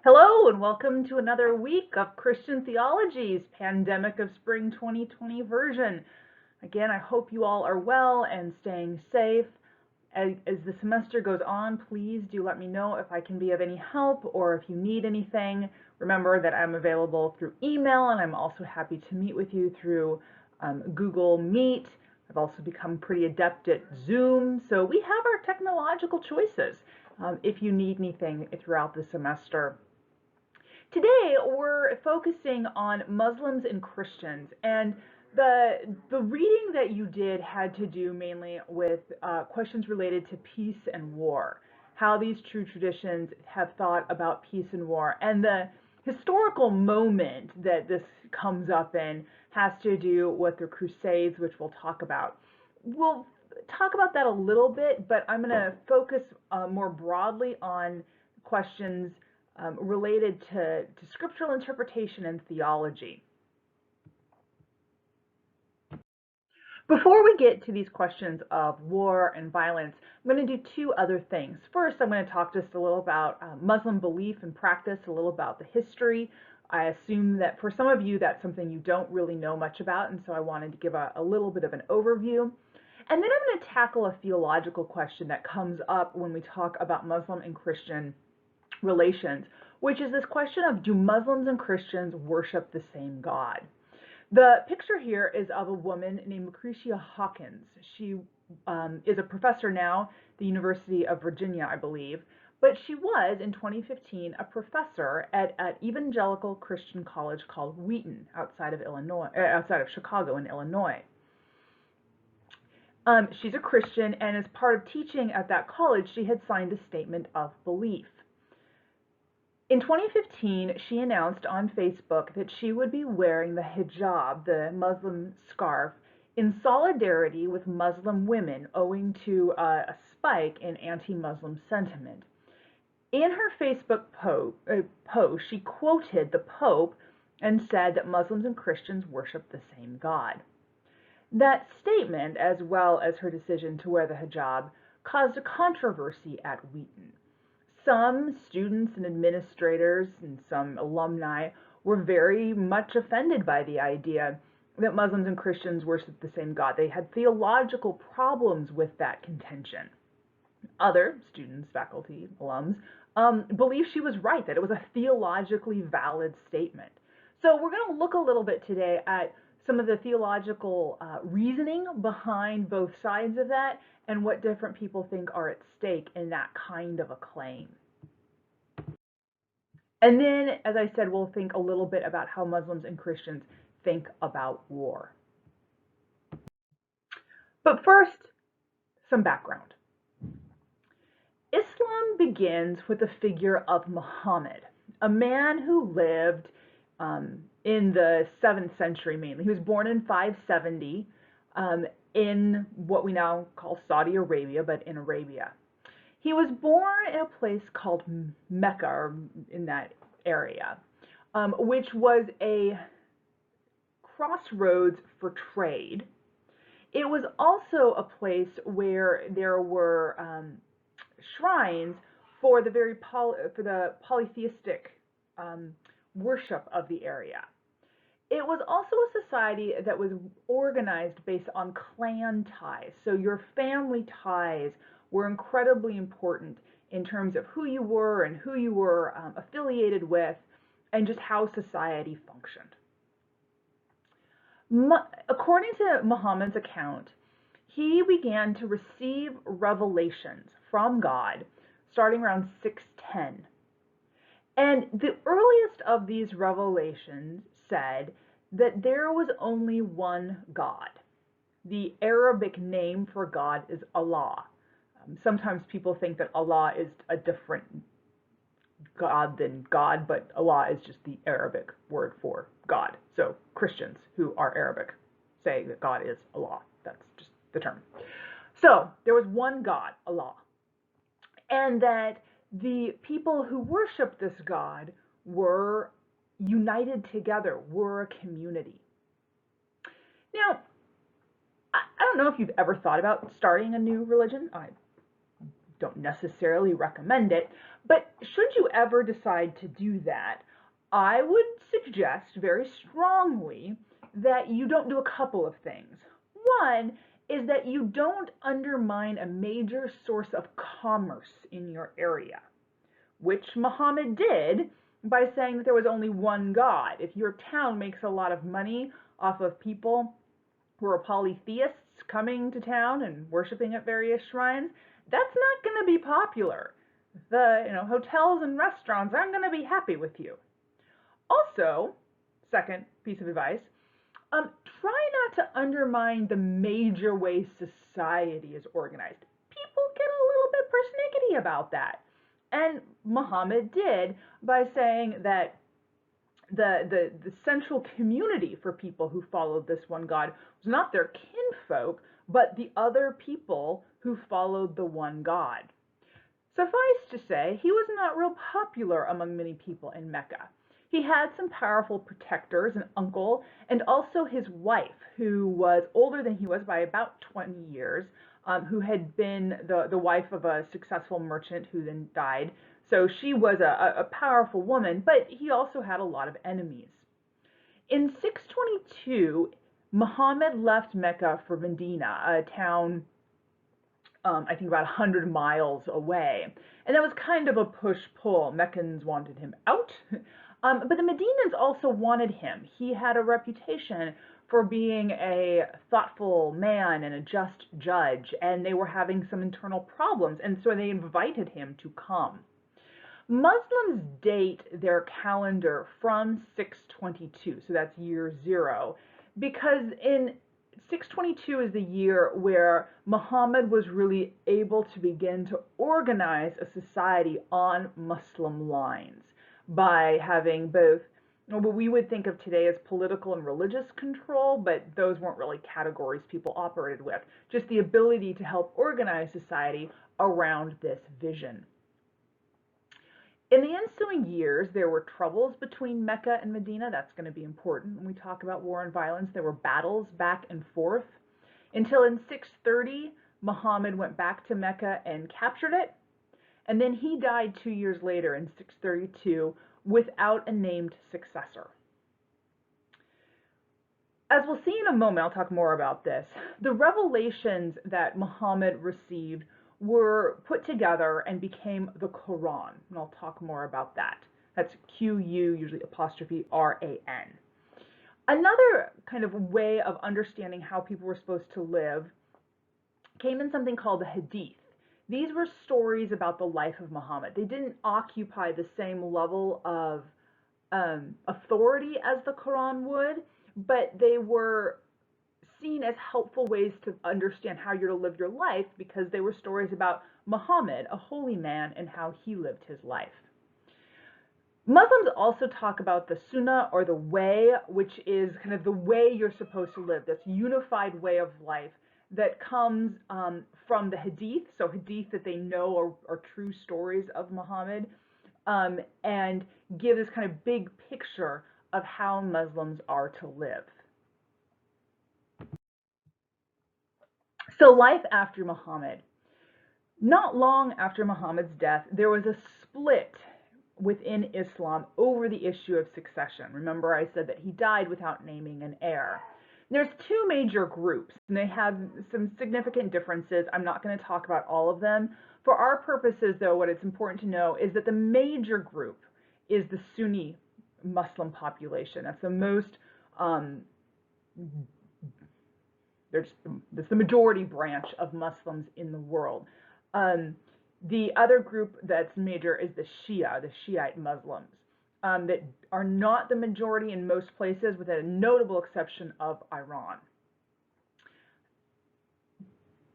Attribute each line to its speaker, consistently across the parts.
Speaker 1: Hello and welcome to another week of Christian Theologies, Pandemic of Spring 2020 version. Again, I hope you all are well and staying safe. As the semester goes on, please do let me know if I can be of any help or if you need anything. Remember that I'm available through email, and I'm also happy to meet with you through Google Meet. I've also become pretty adept at Zoom, so we have our technological choices if you need anything throughout the semester. Today we're focusing on Muslims and Christians, and the reading that you did had to do mainly with questions related to peace and war, how these true traditions have thought about peace and war, and the historical moment that this comes up in has to do with the Crusades, which we'll talk about. We'll talk about that a little bit, but I'm going to focus more broadly on questions related to scriptural interpretation and theology. Before we get to these questions of war and violence, I'm going to do two other things. First, I'm going to talk just a little about Muslim belief and practice, a little about the history. I assume that for some of you that's something you don't really know much about, and so I wanted to give a little bit of an overview. And then I'm going to tackle a theological question that comes up when we talk about Muslim and Christian relations, which is this question of, do Muslims and Christians worship the same God? The picture here is of a woman named Lucretia Hawkins. She is a professor now at the University of Virginia, I believe, but she was, in 2015, a professor at evangelical Christian college called Wheaton outside of Chicago in Illinois. She's a Christian, and as part of teaching at that college, she had signed a statement of belief. In 2015, she announced on Facebook that she would be wearing the hijab, the Muslim scarf, in solidarity with Muslim women owing to a spike in anti-Muslim sentiment. In her Facebook post, she quoted the Pope and said that Muslims and Christians worship the same God. That statement, as well as her decision to wear the hijab, caused a controversy at Wheaton. Some students and administrators and some alumni were very much offended by the idea that Muslims and Christians worship the same God. They had theological problems with that contention. Other students, faculty, alums, believed she was right, that it was a theologically valid statement. So we're going to look a little bit today at some of the theological reasoning behind both sides of that and what different people think are at stake in that kind of a claim. And then, as I said, we'll think a little bit about how Muslims and Christians think about war. But first, some background. Islam begins with the figure of Muhammad, a man who lived in the 7th century mainly. He was born in 570 in what we now call Saudi Arabia, but in Arabia. He was born in a place called Mecca, or in that area, which was a crossroads for trade. It was also a place where there were shrines for the polytheistic worship of the area. It was also a society that was organized based on clan ties. So your family ties were incredibly important in terms of who you were and who you were affiliated with and just how society functioned. According to Muhammad's account, he began to receive revelations from God starting around 610. And the earliest of these revelations said that there was only one God. The Arabic name for God is Allah. Sometimes people think that Allah is a different God than God, but Allah is just the Arabic word for God. So Christians who are Arabic say that God is Allah. That's just the term. So there was one God, Allah, and that the people who worshiped this God were united together, were a community. Now, I don't know if you've ever thought about starting a new religion. I don't necessarily recommend it, But should you ever decide to do that, I would suggest very strongly that you don't do a couple of things. One is that you don't undermine a major source of commerce in your area, which Muhammad did by saying that there was only one God. If your town makes a lot of money off of people who are polytheists coming to town and worshiping at various shrines, that's not going to be popular. The hotels and restaurants aren't going to be happy with you. Also, second piece of advice, try not to undermine the major ways society is organized. People get a little bit persnickety about that. And Muhammad did by saying that the central community for people who followed this one God was not their kinfolk, but the other people who followed the one God. Suffice to say, he was not real popular among many people in Mecca. He had some powerful protectors, an uncle, and also his wife, who was older than he was by about 20 years, who had been the wife of a successful merchant who then died. So she was a powerful woman, but he also had a lot of enemies. In 622, Muhammad left Mecca for Medina, a town I think about 100 miles away. And that was kind of a push-pull. Meccans wanted him out, but the Medinans also wanted him. He had a reputation for being a thoughtful man and a just judge, and they were having some internal problems, and so they invited him to come. Muslims date their calendar from 622, so that's year zero, because in 622 is the year where Muhammad was really able to begin to organize a society on Muslim lines by having both what we would think of today as political and religious control, but those weren't really categories people operated with. Just the ability to help organize society around this vision. In the ensuing years, there were troubles between Mecca and Medina. That's going to be important when we talk about war and violence. There were battles back and forth until in 630, Muhammad went back to Mecca and captured it. And then he died 2 years later in 632 without a named successor. As we'll see in a moment, I'll talk more about this. The revelations that Muhammad received were put together and became the Quran, and I'll talk more about that. That's Q-U, usually apostrophe R-A-N. Another kind of way of understanding how people were supposed to live came in something called the Hadith. These were stories about the life of Muhammad. They didn't occupy the same level of authority as the Quran would, but they were seen as helpful ways to understand how you're to live your life because they were stories about Muhammad, a holy man, and how he lived his life. Muslims also talk about the Sunnah, or the way, which is kind of the way you're supposed to live, this unified way of life that comes from the Hadith, so Hadith that they know are true stories of Muhammad, and give this kind of big picture of how Muslims are to live. So life after Muhammad. Not long after Muhammad's death, there was a split within Islam over the issue of succession. Remember, I said that he died without naming an heir. There's two major groups, and they have some significant differences. I'm not going to talk about all of them. For our purposes, though, what it's important to know is that the major group is the Sunni Muslim population. That's the most that's the majority branch of Muslims in the world. The other group that's major is the Shia, the Shiite Muslims, that are not the majority in most places, with a notable exception of Iran.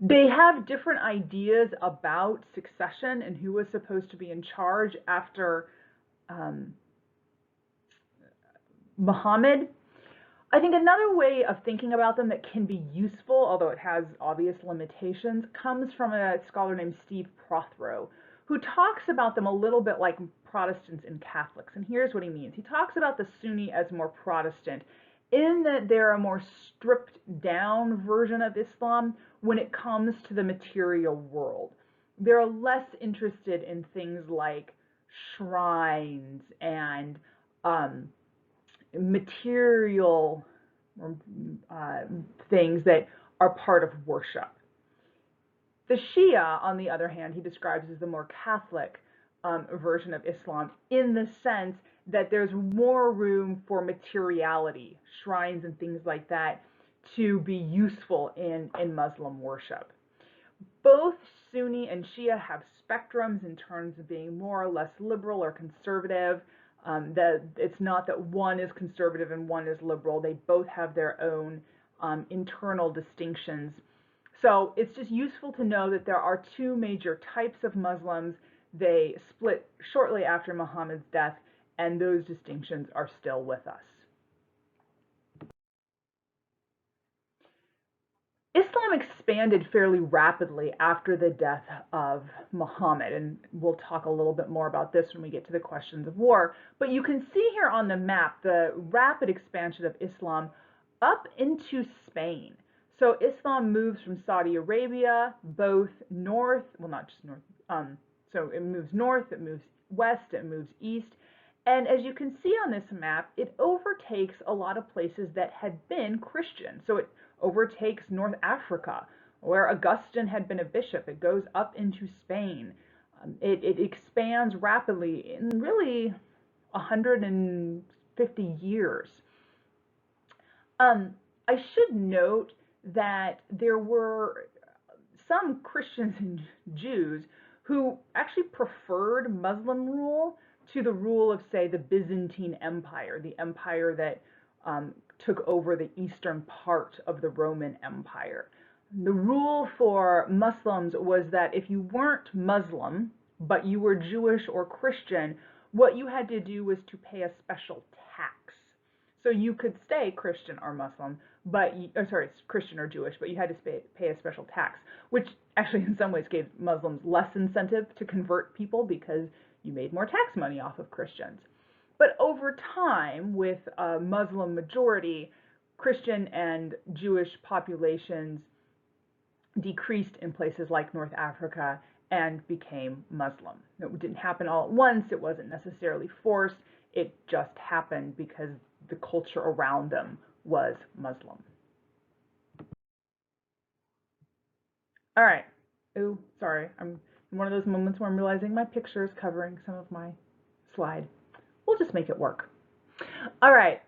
Speaker 1: They have different ideas about succession and who was supposed to be in charge after Muhammad. I think another way of thinking about them that can be useful, although it has obvious limitations, comes from a scholar named Steve Prothero, who talks about them a little bit like Protestants and Catholics. And here's what he means. He talks about the Sunni as more Protestant, in that they're a more stripped down version of Islam when it comes to the material world. They're less interested in things like shrines and um, material uh, things that are part of worship. The Shia, on the other hand, he describes as the more Catholic version of Islam in the sense that there's more room for materiality, shrines and things like that, to be useful in Muslim worship. Both Sunni and Shia have spectrums in terms of being more or less liberal or conservative. That it's not that one is conservative and one is liberal. They both have their own internal distinctions. So it's just useful to know that there are two major types of Muslims. They split shortly after Muhammad's death, and those distinctions are still with us. Islam expanded fairly rapidly after the death of Muhammad, and we'll talk a little bit more about this when we get to the questions of war. But you can see here on the map the rapid expansion of Islam up into Spain. So Islam moves from Saudi Arabia, both north, well, not just north, so it moves north, it moves west, it moves east. And as you can see on this map, it overtakes a lot of places that had been Christian. So it overtakes North Africa, where Augustine had been a bishop. It goes up into Spain. It expands rapidly in really 150 years. I should note that there were some Christians and Jews who actually preferred Muslim rule to the rule of, say, the Byzantine Empire, the empire that took over the eastern part of the Roman Empire. The rule for Muslims was that if you weren't Muslim, but you were Jewish or Christian, what you had to do was to pay a special tax. So you could stay Christian or Muslim, Christian or Jewish, but you had to pay a special tax, which actually in some ways gave Muslims less incentive to convert people because you made more tax money off of Christians. But over time, with a Muslim majority, Christian and Jewish populations decreased in places like North Africa and became Muslim. It didn't happen all at once. It wasn't necessarily forced. It just happened because the culture around them was Muslim. All right. Oh, sorry. I'm in one of those moments where I'm realizing my picture is covering some of my slide. We'll just make it work. All right.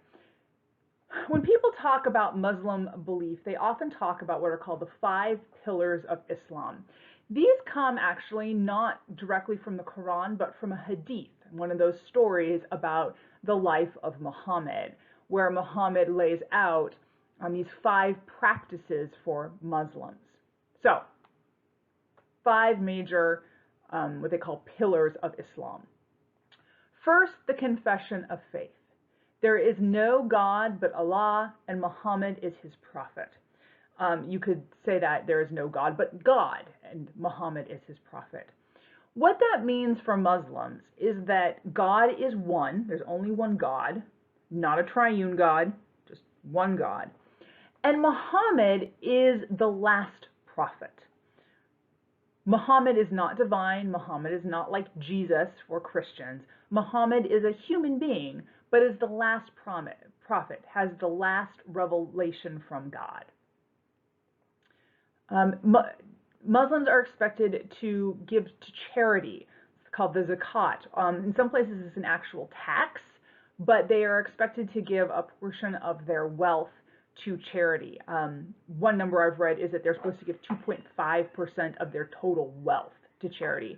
Speaker 1: When people talk about Muslim belief, they often talk about what are called the 5 pillars of Islam. These come actually not directly from the Quran, but from a hadith, one of those stories about the life of Muhammad, where Muhammad lays out these 5 practices for Muslims. So, 5 major, what they call pillars of Islam. First, the confession of faith. There is no God but Allah, and Muhammad is his prophet. You could say that there is no God but God, and Muhammad is his prophet. What that means for Muslims is that God is one. There's only one God, not a triune God, just one God. And Muhammad is the last prophet. Muhammad is not divine. Muhammad is not like Jesus for Christians. Muhammad is a human being, but is the last prophet, has the last revelation from God. Muslims are expected to give to charity. It's called the zakat. In some places it's an actual tax, but they are expected to give a portion of their wealth to charity. One number I've read is that they're supposed to give 2.5% of their total wealth to charity.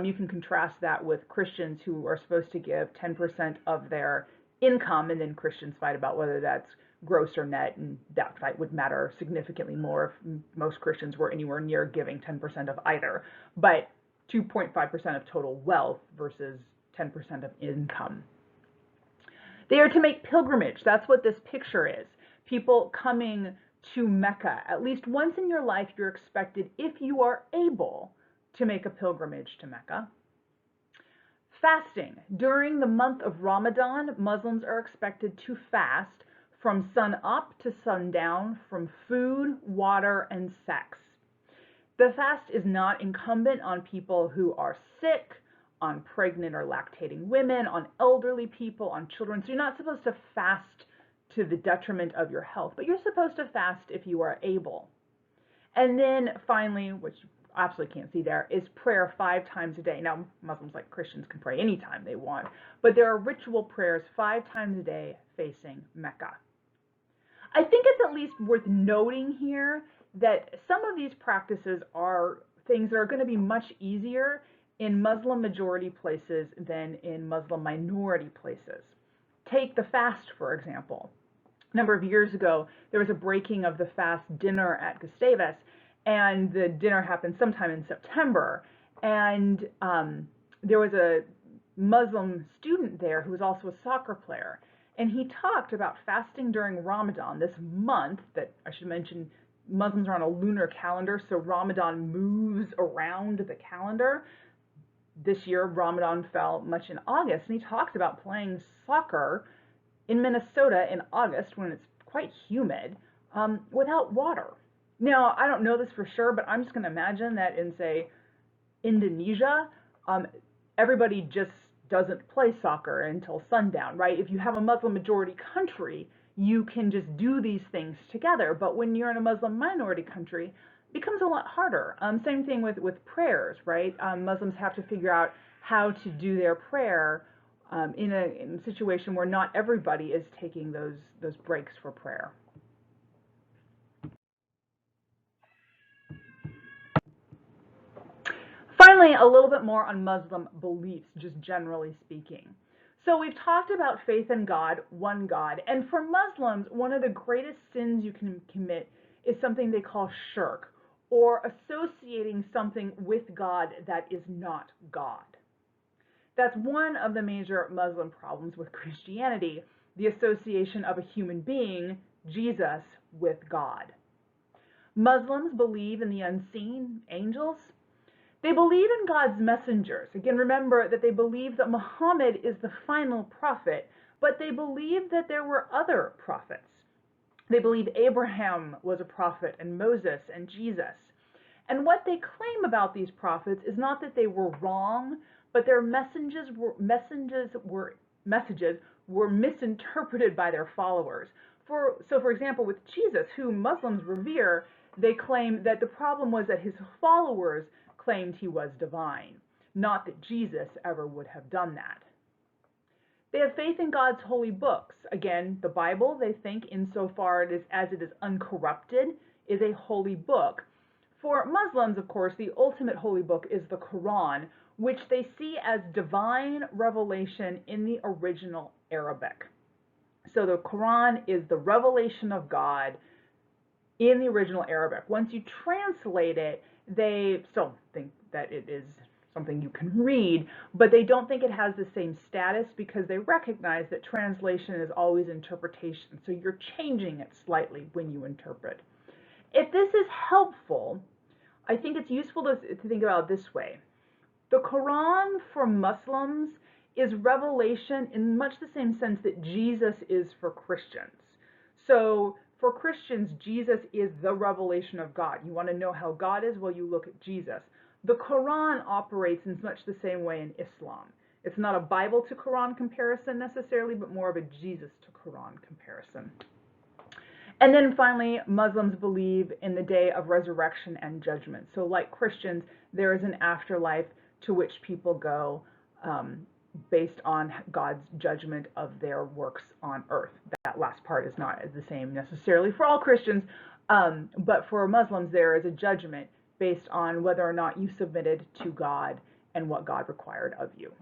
Speaker 1: You can contrast that with Christians who are supposed to give 10% of their income, and then Christians fight about whether that's gross or net, and that fight would matter significantly more if most Christians were anywhere near giving 10% of either. But 2.5% of total wealth versus 10% of income. They are to make pilgrimage. That's what this picture is. People coming to Mecca. At least once in your life, you're expected, if you are able, to make a pilgrimage to Mecca. Fasting. During the month of Ramadan, Muslims are expected to fast from sun up to sundown from food, water, and sex. The fast is not incumbent on people who are sick, on pregnant or lactating women, on elderly people, on children. So you're not supposed to fast to the detriment of your health, but you're supposed to fast if you are able. And then finally, which you absolutely can't see there, is prayer 5 times a day. Now, Muslims, like Christians, can pray anytime they want, but there are ritual prayers 5 times a day facing Mecca. I think it's at least worth noting here that some of these practices are things that are going to be much easier in Muslim majority places than in Muslim minority places. Take the fast, for example. A number of years ago, there was a breaking of the fast dinner at Gustavus, and the dinner happened sometime in September, and there was a Muslim student there who was also a soccer player, and he talked about fasting during Ramadan, this month that I should mention Muslims are on a lunar calendar, so Ramadan moves around the calendar. This year, Ramadan fell much in August, and he talks about playing soccer in Minnesota in August when it's quite humid without water. Now, I don't know this for sure, but I'm just going to imagine that in, say, Indonesia, everybody just doesn't play soccer until sundown, right? If you have a Muslim majority country, you can just do these things together. But when you're in a Muslim minority country, it becomes a lot harder. Same thing with prayers, right? Muslims have to figure out how to do their prayer in a situation where not everybody is taking those breaks for prayer. Finally, a little bit more on Muslim beliefs, just generally speaking. So we've talked about faith in God, one God, and for Muslims, one of the greatest sins you can commit is something they call shirk, or associating something with God that is not God. That's one of the major Muslim problems with Christianity, the association of a human being, Jesus, with God. Muslims believe in the unseen, angels. They believe in God's messengers. Again, remember that they believe that Muhammad is the final prophet, but they believe that there were other prophets. They believe Abraham was a prophet, and Moses, and Jesus. And what they claim about these prophets is not that they were wrong, but their messages were misinterpreted by their followers. So for example, with Jesus, whom Muslims revere, they claim that the problem was that his followers claimed he was divine, not that Jesus ever would have done that. They have faith in God's holy books. Again, the Bible, they think, insofar as it is uncorrupted, is a holy book. For Muslims, of course, the ultimate holy book is the Quran, which they see as divine revelation in the original Arabic. So the Quran is the revelation of God in the original Arabic. Once you translate it, they still think that it is something you can read, but they don't think it has the same status because they recognize that translation is always interpretation, so you're changing it slightly when you interpret. If this is helpful, I think it's useful to think about it this way. The Quran for Muslims is revelation in much the same sense that Jesus is for Christians. So for Christians, Jesus is the revelation of God. You want to know how God is? Well, you look at Jesus. The Quran operates in much the same way in Islam. It's not a Bible to Quran comparison necessarily, but more of a Jesus to Quran comparison. And then finally, Muslims believe in the day of resurrection and judgment. So like Christians, there is an afterlife to which people go based on God's judgment of their works on earth. That last part is not the same necessarily for all Christians, but for Muslims there is a judgment based on whether or not you submitted to God and what God required of you.